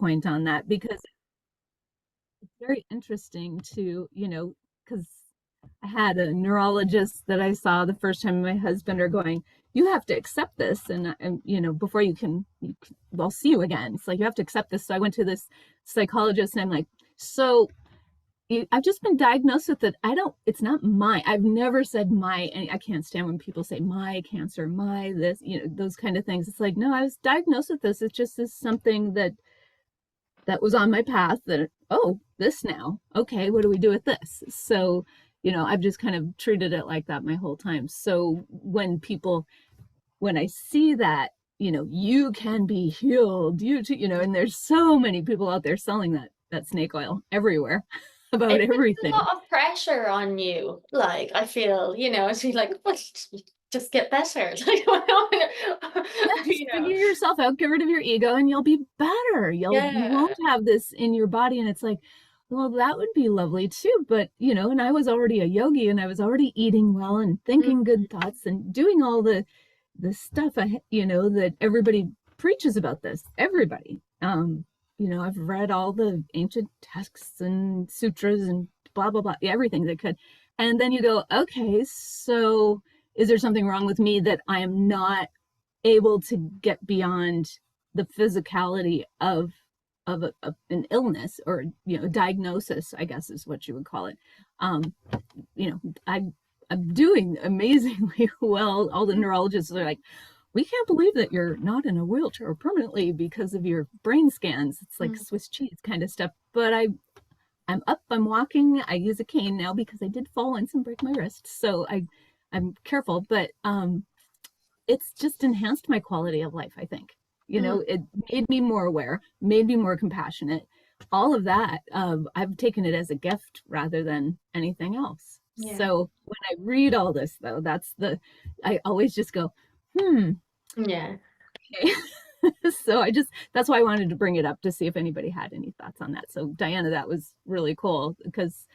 point on that because it's very interesting to, because I had a neurologist that I saw the first time, my husband are going, you have to accept this. And before I'll see you again. It's like, you have to accept this. So I went to this psychologist and I'm like, so I've just been diagnosed with it. It's not I've never said and I can't stand when people say my cancer, my this, those kind of things. It's like, no, I was diagnosed with this. It's just this something that was on my path that, oh, this now. Okay, what do we do with this? So, I've just kind of treated it like that my whole time. So when I see that, you can be healed, and there's so many people out there selling that snake oil everywhere about It puts everything. a lot of pressure on you. Like, I feel, it's like, just get better. Like, Yeah, just figure yourself out, get rid of your ego, and you'll be better. You won't have this in your body. And it's like, well, that would be lovely too. But, and I was already a yogi and I was already eating well and thinking good thoughts and doing all the stuff, that everybody preaches about this. Everybody. I've read all the ancient texts and sutras and blah, blah, blah, everything they could. And then you go, okay, so is there something wrong with me that I am not able to get beyond the physicality of an illness or diagnosis, I guess is what you would call it. I'm doing amazingly well. All the neurologists are like, we can't believe that you're not in a wheelchair permanently because of your brain scans. It's like Swiss cheese kind of stuff. But I'm up, I'm walking. I use a cane now because I did fall once and break my wrist, so I'm careful. But it's just enhanced my quality of life, I think. It made me more aware, made me more compassionate. All of that, I've taken it as a gift rather than anything else. Yeah. So when I read all this, though, I always just go, yeah. Okay. So that's why I wanted to bring it up to see if anybody had any thoughts on that. So Diana, that was really cool because,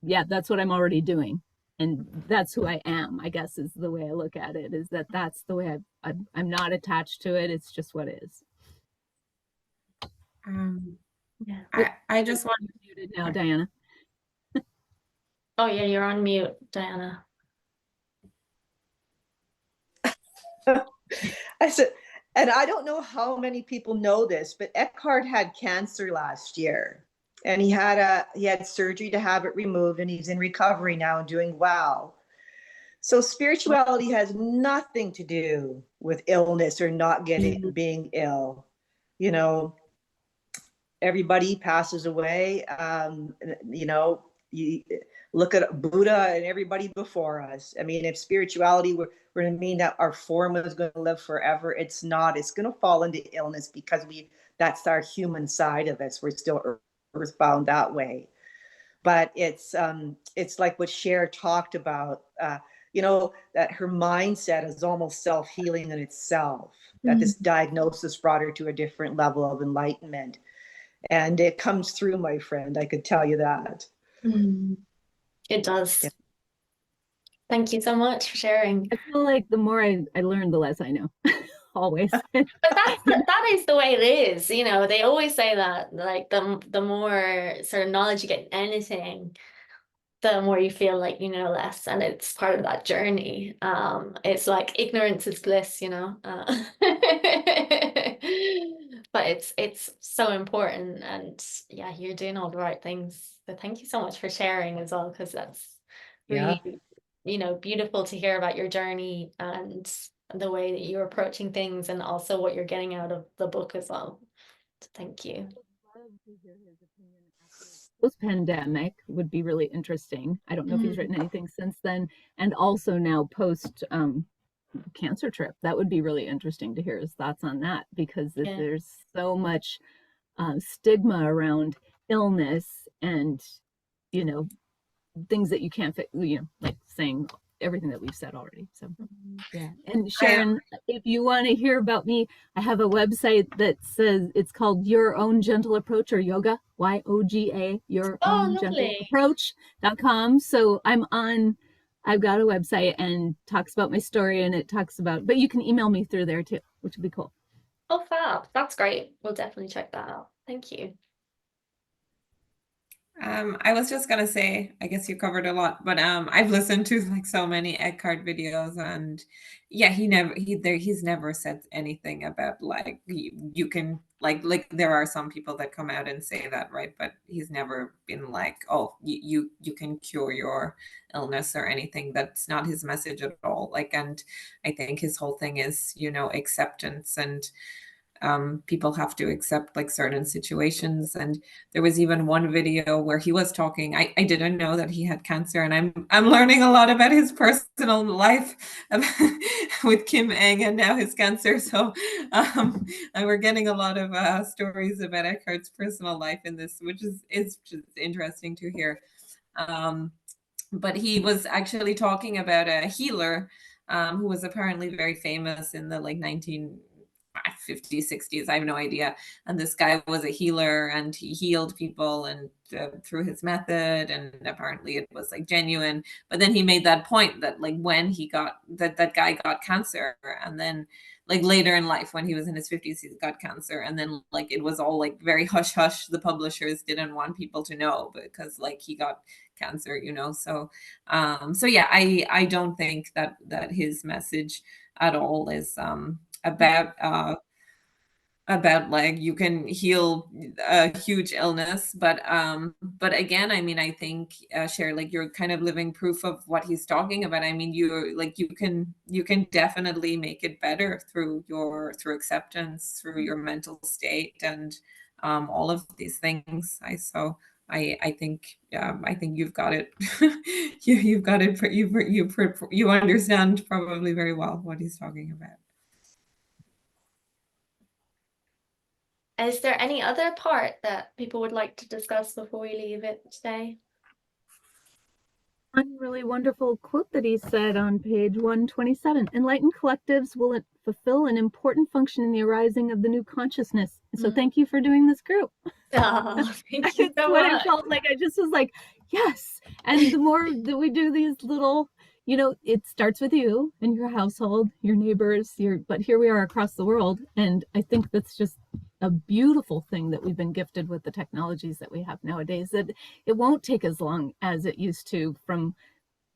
yeah, that's what I'm already doing. And that's who I am, I guess, is the way I look at it, is that's the way I'm not attached to it. It's just what is. Yeah. I just want to mute it now, Diana. Oh, yeah, you're on mute, Diana. I said, and I don't know how many people know this, but Eckhart had cancer last year, and he had surgery to have it removed, and he's in recovery now and doing well. So spirituality has nothing to do with illness or not being ill. Everybody passes away. You look at Buddha and everybody before us. I mean, if spirituality were to mean that our form is going to live forever, it's not. It's going to fall into illness because that's our human side of us. We're still earthbound that way. But it's like what Cher talked about, that her mindset is almost self-healing in itself, that this diagnosis brought her to a different level of enlightenment. And it comes through, my friend, I could tell you that. It does. Yeah. Thank you so much for sharing. I feel like the more I learn, the less I know. Always. But that is the way it is. They always say that, like, the more sort of knowledge you get in anything, the more you feel like you know less, and it's part of that journey. It's like ignorance is bliss, but it's so important, and yeah, you're doing all the right things. So thank you so much for sharing as well, because that's really, beautiful to hear about your journey and the way that you're approaching things, and also what you're getting out of the book as well. So thank you. Post-pandemic would be really interesting. I don't know if he's written anything since then, and also now post cancer trip. That would be really interesting to hear his thoughts on that, because there's so much stigma around illness and things that you can't fix, like saying everything that we've said already. So yeah. And Sharon, if you want to hear about me, I have a website that says it's called Your Own Gentle Approach, or yoga, YOGA, Your Own Gentle Approach.com. So I've got a website and talks about my story, and it talks about, but you can email me through there too, which would be cool. Oh, fab. That's great. We'll definitely check that out. Thank you. I was just gonna say, I guess you covered a lot, but I've listened to like so many Eckhart videos, and yeah, he's never said anything about like you can like there are some people that come out and say that, right? But he's never been like, oh, you can cure your illness or anything. That's not his message at all. Like, and I think his whole thing is, acceptance, and people have to accept like certain situations. And there was even one video where he was talking. I didn't know that he had cancer, and I'm learning a lot about his personal life with Kim Eng and now his cancer. So and we're getting a lot of stories about Eckhart's personal life in this, which is just interesting to hear. But he was actually talking about a healer who was apparently very famous in the like 1950s, 60s. I have no idea. And this guy was a healer, and he healed people and through his method, and apparently it was like genuine. But then he made that point that like when he got that guy got cancer, and then like later in life when he was in his 50s he got cancer, and then like it was all like very hush hush. The publishers didn't want people to know because like he got cancer, so yeah, I don't think that his message at all is about like you can heal a huge illness. But again, I mean, I think Cher, like you're kind of living proof of what he's talking about. I mean, you can definitely make it better through acceptance, through your mental state, and all of these things. I think you've got it. You've got it. You understand probably very well what he's talking about. Is there any other part that people would like to discuss before we leave it today? One really wonderful quote that he said on page 127: enlightened collectives will fulfill an important function in the arising of the new consciousness. So thank you for doing this group. Oh, thank you so what much. I felt like. I just was like, yes. And the more that we do these little, it starts with you and your household, your neighbors, but here we are across the world. And I think that's just a beautiful thing that we've been gifted with the technologies that we have nowadays, that it won't take as long as it used to from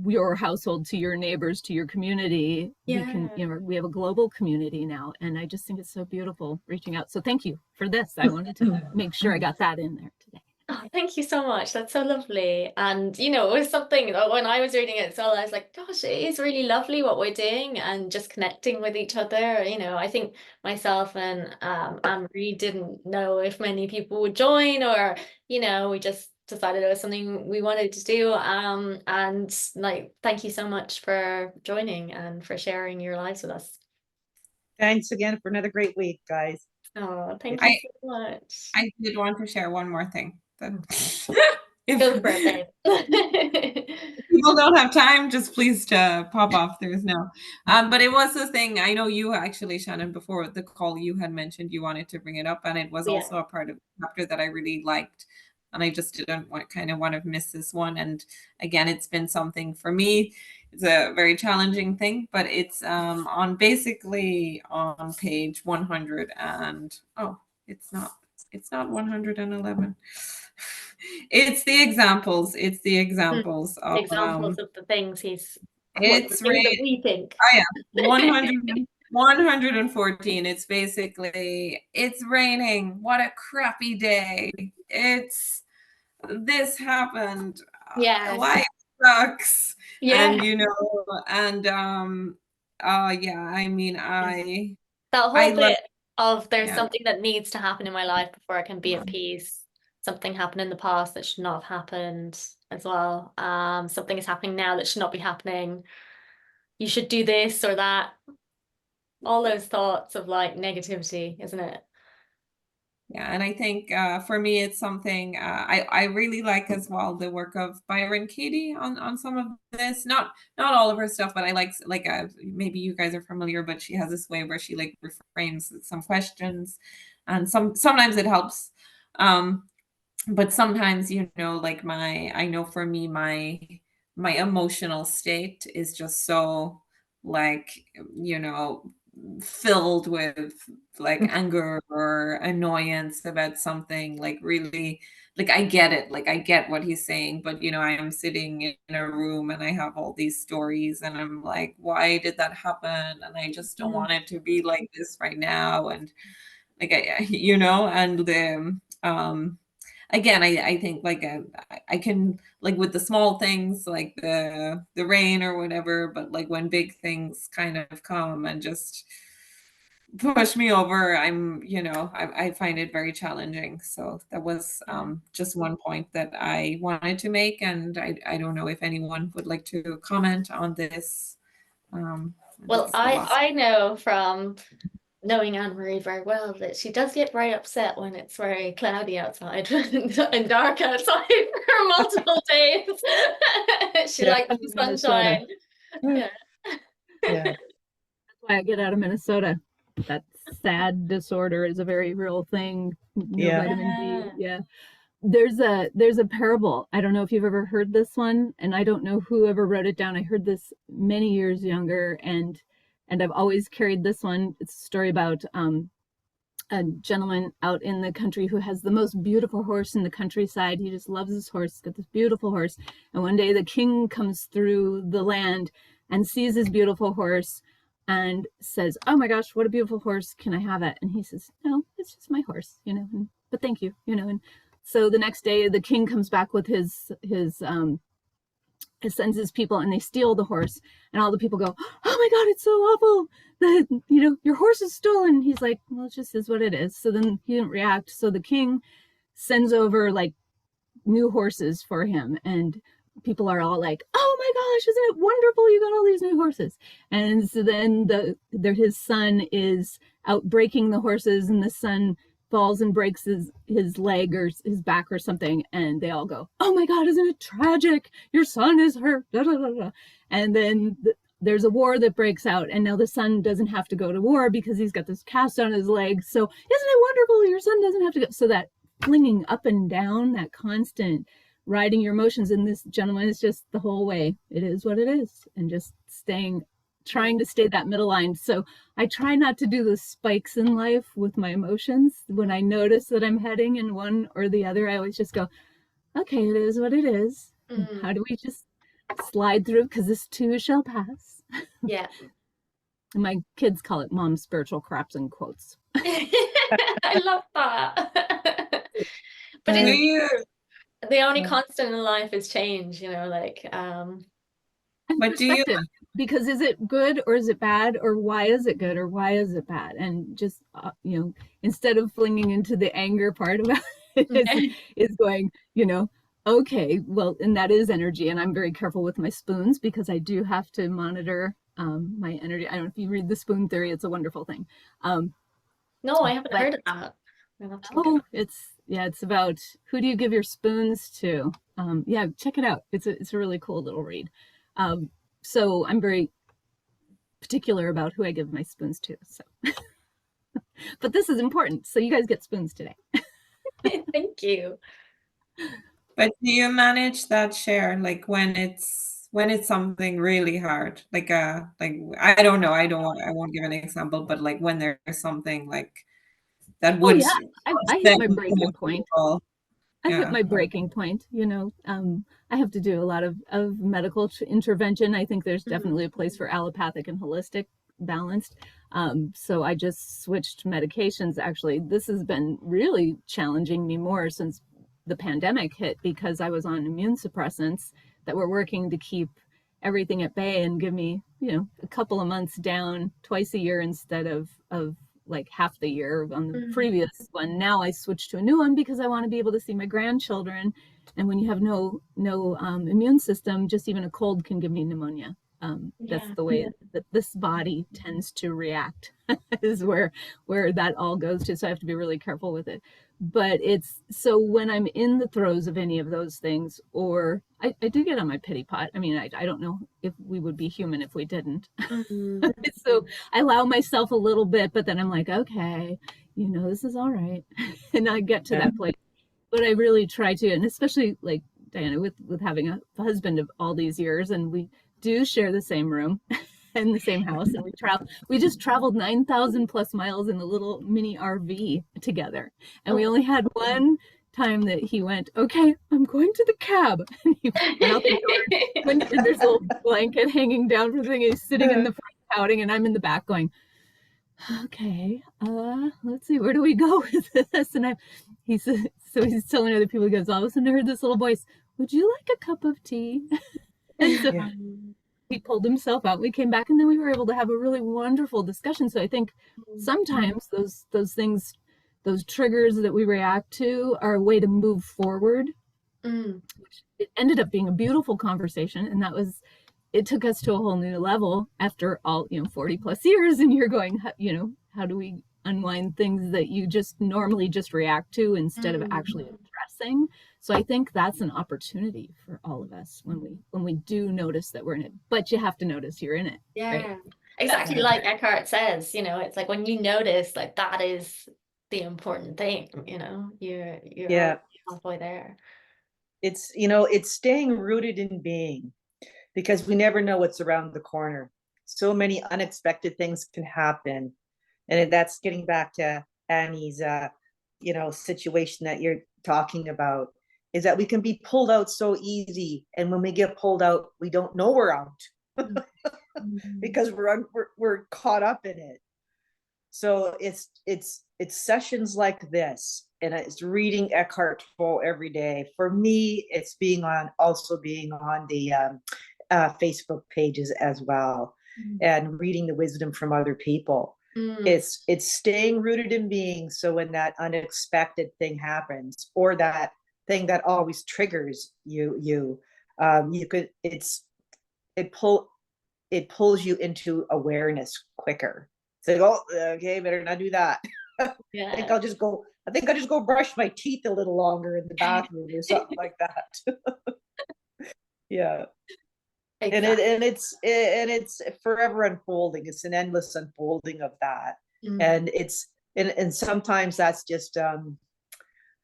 your household to your neighbors to your community. We can, we have a global community now, and I just think it's so beautiful reaching out. So thank you for this. I wanted to make sure I got that in there today. Oh, thank you so much. That's so lovely. And, it was something that when I was reading it, so I was like, gosh, it is really lovely what we're doing and just connecting with each other. I think myself and Anne-Marie didn't know if many people would join, or, we just decided it was something we wanted to do. And like, thank you so much for joining and for sharing your lives with us. Thanks again for another great week, guys. Oh, thank you so much. I did want to share one more thing. Go for it, If people don't have time, just please to pop off. There's no. But it was the thing. I know you actually, Shannon, before the call, you had mentioned you wanted to bring it up, and it was also a part of the chapter that I really liked. And I just didn't want to miss this one. And again, it's been something for me. It's a very challenging thing, but it's on page 100 and it's not 111. It's the examples. It's the examples of examples of the things things that we think. Oh yeah, 114. It's basically, it's raining. What a crappy day. This happened. Yes. Life sucks. Yeah. And I mean, that whole bit of there's something that needs to happen in my life before I can be at peace. Something happened in the past that should not have happened as well. Something is happening now that should not be happening. You should do this or that. All those thoughts of like negativity, isn't it? Yeah, and I think for me, it's something I really like as well, the work of Byron Katie on some of this. Not all of her stuff, but I like maybe you guys are familiar, but she has this way where she like reframes some questions, and sometimes it helps. But sometimes, like I know for me, my emotional state is just so like, filled with like anger or annoyance about something, like really, like I get it, like I get what he's saying, but I am sitting in a room and I have all these stories and I'm like, why did that happen? And I just don't want it to be like this right now. And like and the again, I think like I can, like with the small things like the rain or whatever, but like when big things kind of come and just push me over, I find it very challenging. So that was just one point that I wanted to make, and I don't know if anyone would like to comment on this. Well, This is the last. I know from knowing Anne Marie very well that she does get very upset when it's very cloudy outside and dark outside for multiple days. She Yeah. likes the sunshine. Yeah. Yeah. That's why I get out of Minnesota. That sad disorder is a very real thing. No Yeah. vitamin D. Yeah. There's a parable. I don't know if you've ever heard this one, and I don't know who ever wrote it down. I heard this many years younger, and I've always carried this one. It's a story about a gentleman out in the country who has the most beautiful horse in the countryside. He just loves his horse. He's got this beautiful horse. And one day the king comes through the land and sees his beautiful horse and says, "Oh my gosh, what a beautiful horse. Can I have it?" And he says, "No, it's just my horse, but thank you, And so the next day the king comes back with his sends his people, and they steal the horse, and all the people go, "Oh my god, it's so awful that your horse is stolen." He's like, "Well, it just is what it is." So then he didn't react. So the king sends over like new horses for him, and people are all like, "Oh my gosh, isn't it wonderful, you got all these new horses." And so then his son is out breaking the horses, and the son falls and breaks his leg or his back or something, and they all go, "Oh my god, isn't it tragic, your son is hurt, da, da, da, da." And then there's a war that breaks out, and now the son doesn't have to go to war because he's got this cast on his leg. So isn't it wonderful, your son doesn't have to go. So that flinging up and down, that constant riding your emotions in this gentleman is just the whole way. It is what it is, and just trying to stay that middle line. So I try not to do the spikes in life with my emotions. When I notice that I'm heading in one or the other, I always just go, okay, it is what it is. How do we just slide through? Because this too shall pass. Yeah. And my kids call it mom's spiritual craps in quotes. I love that. But the only constant in life is change, And But do you? perspective, because is it good or is it bad, or why is it good or why is it bad? And just instead of flinging into the anger part about it, is going, okay, well, and that is energy, and I'm very careful with my spoons because I do have to monitor my energy. I don't know if you read the spoon theory; it's a wonderful thing. No, I haven't heard of that. It's about who do you give your spoons to. Check it out. It's a really cool little read. So I'm very particular about who I give my spoons to. So, but this is important. So you guys get spoons today. Thank you. But do you manage that share, like when it's something really hard, like I don't know, I won't give an example, but like when there's something like that would I hit my breaking point. I hit my Yeah. breaking point. I have to do a lot of medical intervention. I think there's definitely a place for allopathic and holistic balanced. So I just switched medications. Actually, this has been really challenging me more since the pandemic hit, because I was on immune suppressants that were working to keep everything at bay and give me, a couple of months down twice a year instead of like half the year on the previous one. Now I switched to a new one because I want to be able to see my grandchildren. And when you have no immune system, just even a cold can give me pneumonia. That's the way that this body tends to react is where that all goes to. So I have to be really careful with it. But it's so when I'm in the throes of any of those things, or I do get on my pity pot. I mean, I don't know if we would be human if we didn't. So I allow myself a little bit, but then I'm like, okay, this is all right. And I get to that place. But I really try to, and especially like Diana with having a husband of all these years, and we do share the same room. in the same house, and we just traveled 9,000 plus miles in a little mini RV together. And we only had one time that he went, okay, I'm going to the cab. And he went out the door, and there's a little blanket hanging down from the thing. He's sitting in the front pouting, and I'm in the back going, okay, let's see, where do we go with this? And he's telling other people, he goes, all of a sudden I heard this little voice, would you like a cup of tea? And so he pulled himself out. We came back, and then we were able to have a really wonderful discussion. So I think sometimes those things, those triggers that we react to, are a way to move forward. It ended up being a beautiful conversation, and it took us to a whole new level after all, 40 plus years. And you're going, how do we unwind things that you just normally just react to instead of actually addressing? So I think that's an opportunity for all of us when we do notice that we're in it, but you have to notice you're in it. Yeah, right? exactly. Like Eckhart says, it's like when you notice, like, that is the important thing, you're halfway there. It's staying rooted in being, because we never know what's around the corner. So many unexpected things can happen. And that's getting back to Annie's, situation that you're talking about, is that we can be pulled out so easy. And when we get pulled out, we don't know we're out because we're caught up in it. So it's sessions like this, and it's reading Eckhart Tolle every day. For me, it's being on the Facebook pages as well, and reading the wisdom from other people. It's staying rooted in being. So when that unexpected thing happens, or that thing that always triggers you could, it pulls you into awareness quicker. It's like, oh, okay, better not do that. Yeah. I think I'll just go brush my teeth a little longer in the bathroom or something like that. Yeah. Exactly. And it's forever unfolding. It's an endless unfolding of that. And sometimes that's just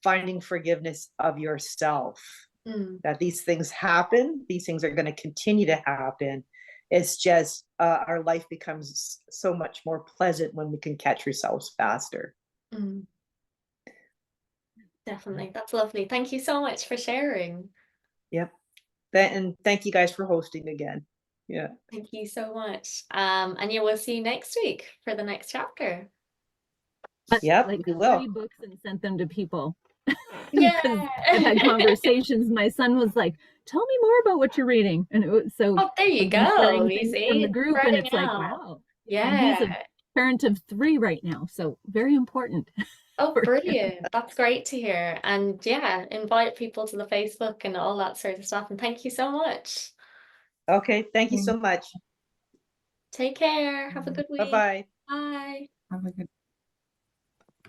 finding forgiveness of yourself, that these things happen, these things are going to continue to happen. It's just our life becomes so much more pleasant when we can catch ourselves faster. Definitely. That's lovely. Thank you so much for sharing. Yep. And thank you guys for hosting again. Yeah. Thank you so much. And we'll see you next week for the next chapter. Yep, we will. 3 books and sent them to people. Yeah. I've had conversations. My son was like, tell me more about what you're reading. And it was so there you go. You see, from the group, and it's like, out. wow. Yeah. And he's a parent of 3 right now. So very important. Oh, brilliant. That's great to hear. And yeah, invite people to the Facebook and all that sort of stuff. And thank you so much. Okay. Thank you so much. Take care. Have a good week. Bye-bye. Bye. Have a good